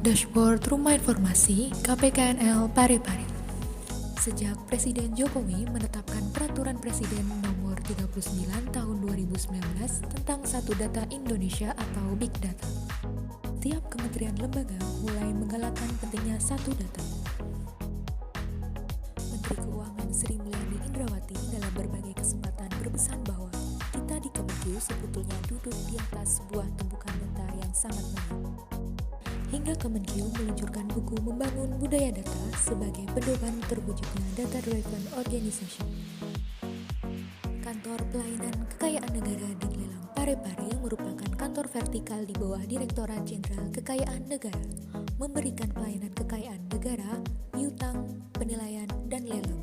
Dashboard Rumah Informasi KPKNL Parepare. Sejak Presiden Jokowi menetapkan Peraturan Presiden Nomor 39 Tahun 2019 tentang Satu Data Indonesia atau Big Data, setiap kementerian lembaga mulai menggalakkan pentingnya satu data. Menteri Keuangan Sri Mulyani Indrawati dalam berbagai kesempatan berpesan bahwa kita di Kemenkeu sebetulnya duduk di atas sebuah tumpukan data yang sangat banyak. Hingga Kemenkeu meluncurkan buku Membangun Budaya Data sebagai pedoman terwujudnya Data-Driven Organization. Kantor Pelayanan Kekayaan Negara di Lelang Parepare merupakan kantor vertikal di bawah Direktorat Jenderal Kekayaan Negara, memberikan pelayanan kekayaan negara, piutang, penilaian, dan lelang.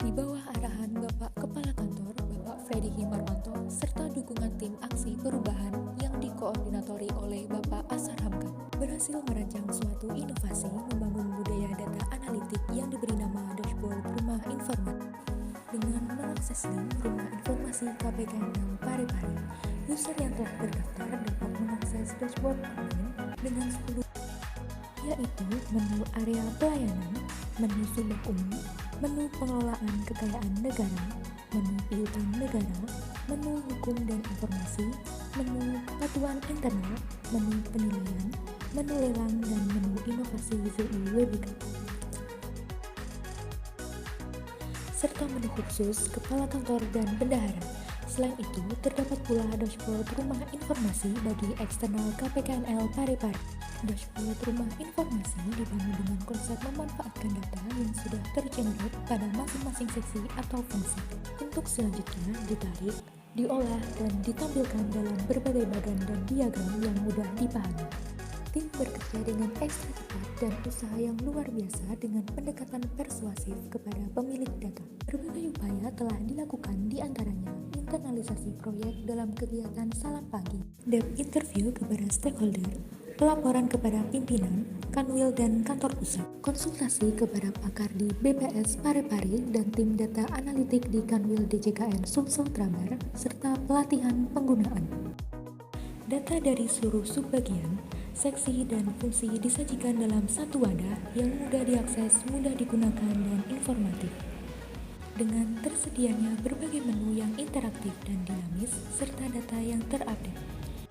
Di bawah arahan Bapak Kepala Kantor, Bapak Freddy Himarwanto, serta dukungan tim aksi perubahan yang dikoordinatori oleh Bapak Asar Hamka, berhasil merancang suatu inovasi membangun budaya data analitik yang diberi nama Dashboard Rumah Informasi. Dengan mengakses link Rumah Informasi KPKNL Parepare, user yang telah terdaftar dapat mengakses dashboard online dengan 10, yaitu menu area pelayanan, menu sumber umum, menu pengelolaan kekayaan negara, menu piutang negara, menu hukum dan informasi, menu kepatuhan internal, menu penilaian, menu lelang, dan menu inovasi ZI Webika, serta menu khusus kepala kantor dan bendahara. Selain itu, terdapat pula dashboard rumah informasi bagi eksternal KPKNL Parepare. Dashboard rumah informasi dibangun dengan konsep memanfaatkan data yang sudah tergenerate pada masing-masing seksi atau fungsi untuk selanjutnya ditarik, diolah, dan ditampilkan dalam berbagai bagan dan diagram yang mudah dipahami. Tim bekerja dengan ekstra cepat dan usaha yang luar biasa dengan pendekatan persuasif kepada pemilik data. Berbagai upaya telah dilakukan, di antaranya internalisasi proyek dalam kegiatan Salam Pagi, depth interview kepada stakeholder, pelaporan kepada pimpinan, Kanwil dan kantor pusat, konsultasi kepada pakar di BPS Parepare dan tim data analitik di Kanwil DJKN Sumsel Trabar, serta pelatihan penggunaan. Data dari seluruh subbagian, seksi, dan fungsi disajikan dalam satu wadah yang mudah diakses, mudah digunakan, dan informatif. Dengan tersedianya berbagai menu yang interaktif dan dinamis, serta data yang terupdate,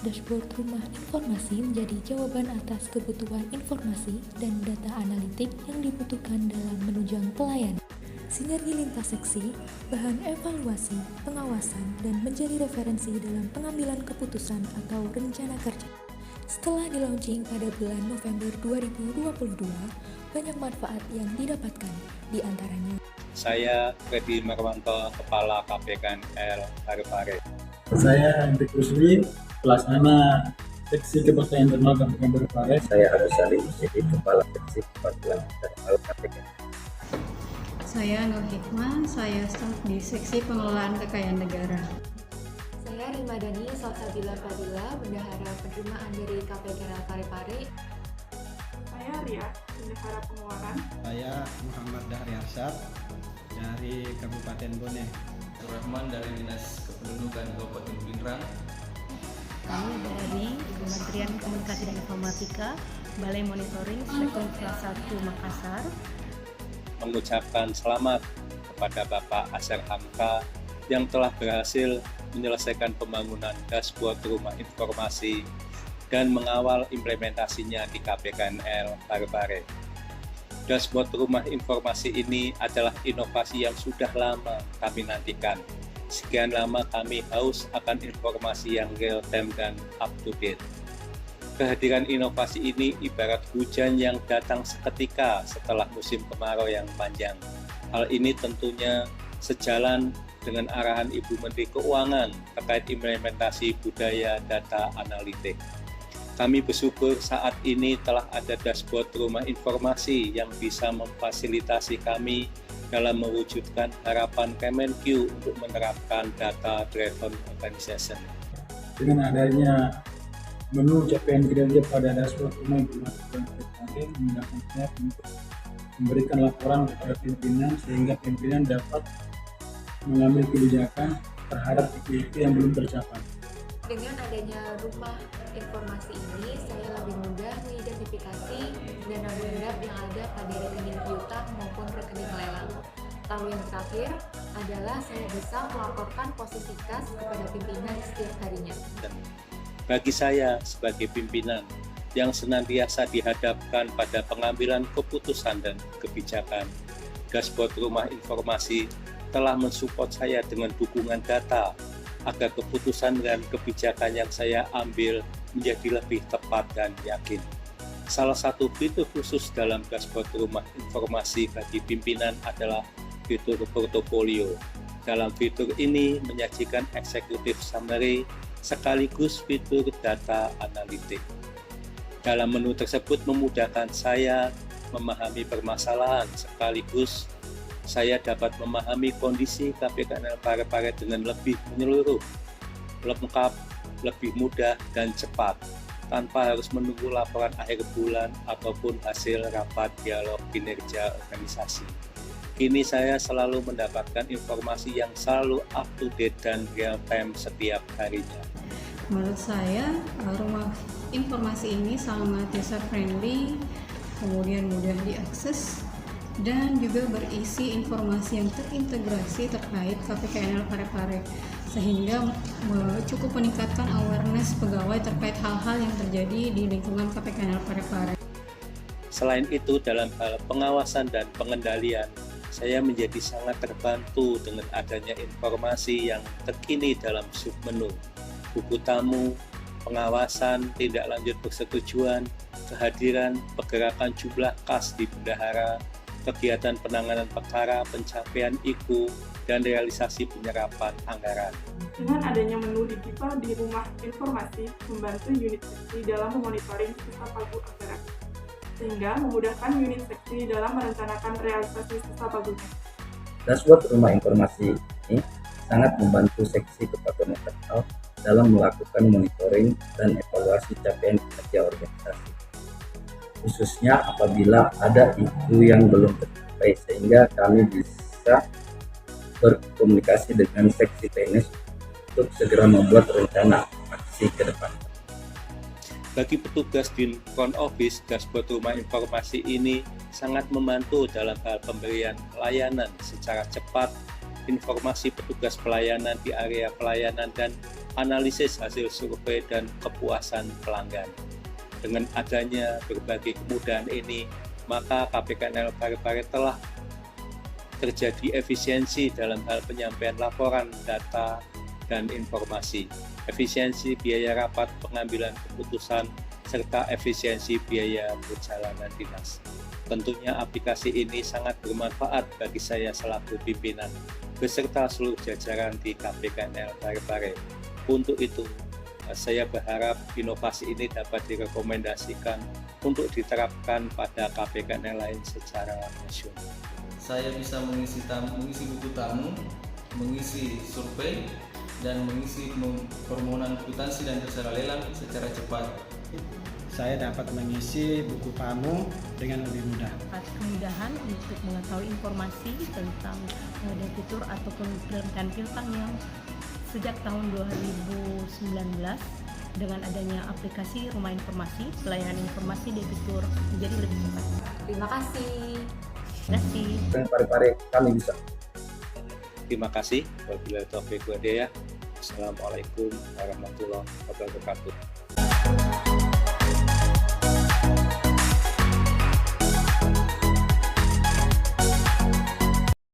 dashboard rumah informasi menjadi jawaban atas kebutuhan informasi dan data analitik yang dibutuhkan dalam menunjang pelayanan. Sinergi lintas seksi, bahan evaluasi, pengawasan, dan menjadi referensi dalam pengambilan keputusan atau rencana kerja. Setelah di-launching pada bulan November 2022, banyak manfaat yang didapatkan, di antaranya. Saya Freddy Himarwanto, Kepala KPKNL Parepare. Saya Hendrik Rusli, Pelaksana Seksi Kepartaian Internal KPKN Parepare. Saya Agus Salim, jadi Kepala Seksi Kepartaian Internal KPKN. Saya Nur Hikmah, saya staf di Seksi Pengelolaan Kekayaan Negara. Saya Rimadani Salsabila Fadila, Bendahara Penerimaan dari KPKNL Parepare. Saya Ria, Bendahara Pengeluaran. Saya Muhammad Dahri Arsyad dari Kabupaten Bone. Rahman dari Dinas Kependudukan Kabupaten Pindrang. Kami dari Kementerian Komunikasi dan Informatika, Balai Monitoring Spektrum Kelas 1 Makassar. Mengucapkan selamat kepada Bapak Asar Hamka yang telah berhasil menyelesaikan pembangunan dashboard rumah informasi dan mengawal implementasinya di KPKNL Parepare. Dashboard rumah informasi ini adalah inovasi yang sudah lama kami nantikan. Sekian lama kami haus akan informasi yang real time dan up to date. Kehadiran inovasi ini ibarat hujan yang datang seketika setelah musim kemarau yang panjang. Hal ini tentunya sejalan dengan arahan Ibu Menteri Keuangan terkait implementasi budaya data analitik. Kami bersyukur saat ini telah ada dashboard rumah informasi yang bisa memfasilitasi kami dalam mewujudkan harapan Kemenkeu untuk menerapkan data-driven organization. Dengan adanya menu capaian kinerja pada dashboard rumah informasi Parepare, memudahkan saya untuk memberikan laporan kepada pimpinan sehingga pimpinan dapat mengambil kebijakan terhadap aktivitas yang belum tercapai. Dengan adanya rumah informasi ini, saya lebih mudah mengidentifikasi mengidentifikasi dana berharap yang ada pada rekening piutang maupun rekening lelang. Lalu yang terakhir adalah saya bisa melaporkan posisi kas kepada pimpinan setiap harinya. Bagi saya sebagai pimpinan yang senantiasa dihadapkan pada pengambilan keputusan dan kebijakan, Dashboard Rumah Informasi telah mensupport saya dengan dukungan data agar keputusan dan kebijakan yang saya ambil menjadi lebih tepat dan yakin. Salah satu fitur khusus dalam Dashboard Rumah Informasi bagi pimpinan adalah fitur portofolio. Dalam fitur ini menyajikan executive summary sekaligus fitur data analitik. Dalam menu tersebut memudahkan saya memahami permasalahan sekaligus saya dapat memahami kondisi KPKNL Parepare dengan lebih menyeluruh, lengkap, lebih mudah dan cepat tanpa harus menunggu laporan akhir bulan ataupun hasil rapat dialog kinerja organisasi. Kini saya selalu mendapatkan informasi yang selalu up to date dan real time setiap harinya. Menurut saya, rumah informasi ini sangat user friendly, kemudian mudah diakses, dan juga berisi informasi yang terintegrasi terkait KPKNL Parepare, sehingga cukup meningkatkan awareness pegawai terkait hal-hal yang terjadi di lingkungan KPKNL Parepare. Selain itu, dalam hal pengawasan dan pengendalian, saya menjadi sangat terbantu dengan adanya informasi yang terkini dalam submenu, buku tamu, pengawasan, tindak lanjut persetujuan, kehadiran, pergerakan jumlah kas di bendahara, kegiatan penanganan perkara, pencapaian IKU, dan realisasi penyerapan anggaran. Dengan adanya menu digital di rumah informasi, membantu unit seksi dalam memonitoring sisa pagu anggaran, sehingga memudahkan unit seksi dalam merencanakan realisasi sisa pagunya. Dashboard Rumah Informasi ini sangat membantu seksi kepatuhan internal dalam melakukan monitoring dan evaluasi capaian kinerja organisasi, khususnya apabila ada IKU yang belum tercapai, sehingga kami bisa berkomunikasi dengan seksi teknis untuk segera membuat rencana aksi ke depan. Bagi petugas di front office, Dashboard Rumah Informasi ini sangat membantu dalam hal pemberian layanan secara cepat, informasi petugas pelayanan di area pelayanan, dan analisis hasil survei dan kepuasan pelanggan. Dengan adanya berbagai kemudahan ini, maka KPKNL Parepare telah terjadi efisiensi dalam hal penyampaian laporan, data, dan informasi, efisiensi biaya rapat pengambilan keputusan, serta efisiensi biaya perjalanan dinas. Tentunya aplikasi ini sangat bermanfaat bagi saya selaku pimpinan, beserta seluruh jajaran di KPKNL Parepare. Untuk itu, saya berharap inovasi ini dapat direkomendasikan untuk diterapkan pada KPKNL lain secara nasional. Saya bisa mengisi buku tamu, mengisi survei, dan mengisi permohonan kwitansi dan rencana lelang secara cepat. Saya dapat mengisi buku tamu dengan lebih mudah. Kemudahan untuk mengetahui informasi tentang debitur ataupun perencanaan piutang yang sejak tahun 2019 dengan adanya aplikasi Rumah Informasi, pelayanan informasi debitur menjadi lebih cepat. Terima kasih. Terima kasih. Dan Parepare kami bisa. Terima kasih. Wabillahi taufiq wal hidayah. Assalamualaikum warahmatullahi wabarakatuh.